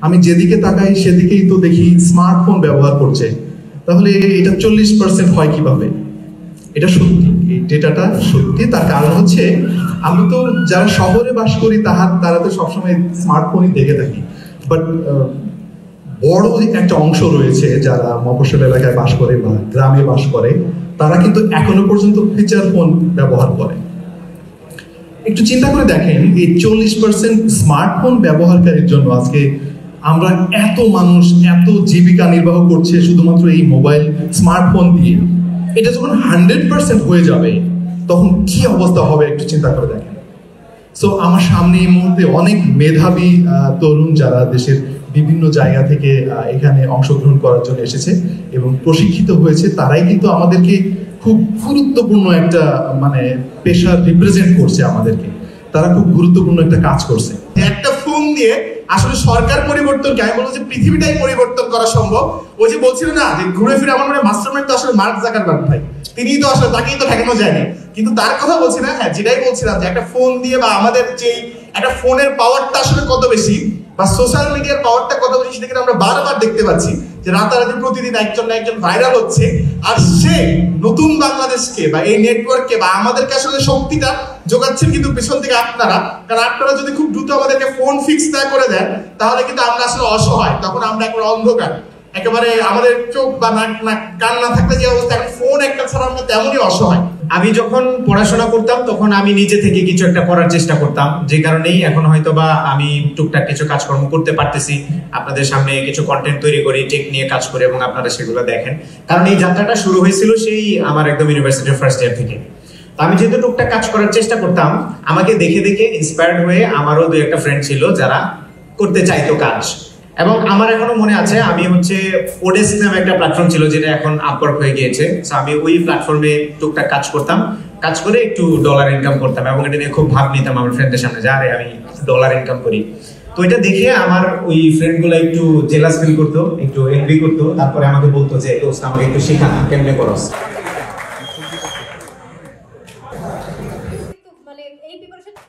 আমি যেদিকে তাকাই সেদিকেই তো দেখি স্মার্টফোন ব্যবহার করছে, তাহলে এটা 40% হয় কিভাবে? এটা সত্যি, এই ডেটাটা সত্যি। তার কারণ হচ্ছে আমরা তো যারা শহরে বাস করি তারা তো সবসময় স্মার্টফোনই দেখে থাকি, বাট বড় একটা অংশ রয়েছে যারা মফস্বল এলাকায় বাস করে বা গ্রামে বাস করে, তারা কিন্তু এখনো পর্যন্ত ফিচার ফোন ব্যবহার করে। একটু চিন্তা করে দেখেন, এই 40% স্মার্টফোন ব্যবহারকারীর জন্য আজকে আমরা এত মানুষ এত জীবিকা নির্বাহ করছে শুধুমাত্র এই মোবাইল স্মার্টফোন দিয়ে। এটা যখন 100% হয়ে যাবে তখন কি অবস্থা হবে একটু চিন্তা করে দেখেন। সো আমার সামনে এই মুহূর্তে অনেক মেধাবী তরুণ যারা দেশের বিভিন্ন জায়গা থেকে এখানে অংশগ্রহণ করার জন্য এসেছে এবং প্রশিক্ষিত হয়েছে, তারাই কিন্তু আমাদেরকে খুব গুরুত্বপূর্ণ একটা পেশা রিপ্রেজেন্ট করছে আমাদেরকে। তারা খুব গুরুত্বপূর্ণ একটা কাজ করছে। একটা ফোন দিয়ে আসলে সরকার পরিবর্তনকে আমি বলবো যে পৃথিবীটাই পরিবর্তন করা সম্ভব। ওই যে বলছিল না যে ঘুরে ফিরে আমার মাস্টারমাইন্ড তো আসলে মার্ক জাকারবার্গ ভাই, তিনিই তো আসলে, তাকেই তো ঠেকানো যায়নি। কিন্তু তার কথা বলছি না, হ্যাঁ যেটাই বলছিলাম যে একটা ফোন দিয়ে বা আমাদের যে একটা ফোনের পাওয়ারটা আসলে কত বেশি বা সোশ্যাল মিডিয়ার পাওয়ারটা কত বেশি সেটা কিন্তু আমরা বারবার দেখতে পাচ্ছি যে রাতারাতি প্রতিদিন একজন না একজন ভাইরাল হচ্ছে। আর সে নতুন বাংলাদেশকে বা এই নেটওয়ার্ককে বা আমাদেরকে আসলে শক্তিটা যোগাচ্ছেন কিন্তু পেছন থেকে আপনারা। কারণ আপনারা যদি খুব দ্রুত আমাদেরকে ফোন ফিক্স না করে দেন তাহলে কিন্তু আমরা আসলে অসহায়, তখন আমরা একবার অন্ধকার, একেবারে আমাদের চোখ বা নাক কান না থাকলে যে অবস্থা, এখন ফোন একটা ছাড়া আমরা তেমনই অসহায়। আমি যখন পড়াশোনা করতাম তখন আমি নিজে থেকে কিছু একটা করার চেষ্টা করতাম, যে কারণেই এখন হয়তো বা আমি টুকটাক কিছু কাজকর্ম করতে পারতেছি, আপনাদের সামনে কিছু কন্টেন্ট তৈরি করি, টেক নিয়ে কাজ করি এবং আপনারা সেগুলো দেখেন। কারণ এই যাত্রাটা শুরু হয়েছিল সেই আমার একদম ইউনিভার্সিটির ফার্স্ট ইয়ার থেকে। আমি যেহেতু টুকটাক কাজ করার চেষ্টা করতাম, আমাকে দেখে দেখে ইন্সপায়ার্ড হয়ে আমারও দুই একটা ফ্রেন্ড ছিল যারা করতে চাইতো কাজ। এবং আমার এখনো মনে আছে, আমি হচ্ছে ওডেস্ক নামে একটা প্ল্যাটফর্ম ছিল যেটা এখন আপওয়ার্ক হয়ে গিয়েছে। সো আমি ওই প্ল্যাটফর্মে টুকটাক কাজ করতাম, কাজ করে একটু ডলার ইনকাম করতাম এবং এটা নিয়ে খুব ভাব নিতাম আমার ফ্রেন্ডদের সামনে, যে আরে আমি ডলার ইনকাম করি। তো এটা দেখে আমার ওই ফ্রেন্ডগুলো একটু জেলাস ফিল করতো, একটু এনভি করতো, তারপরে আমাকে বলতো যে দোস্ত আমাকে একটু শেখা, কেমনে করস।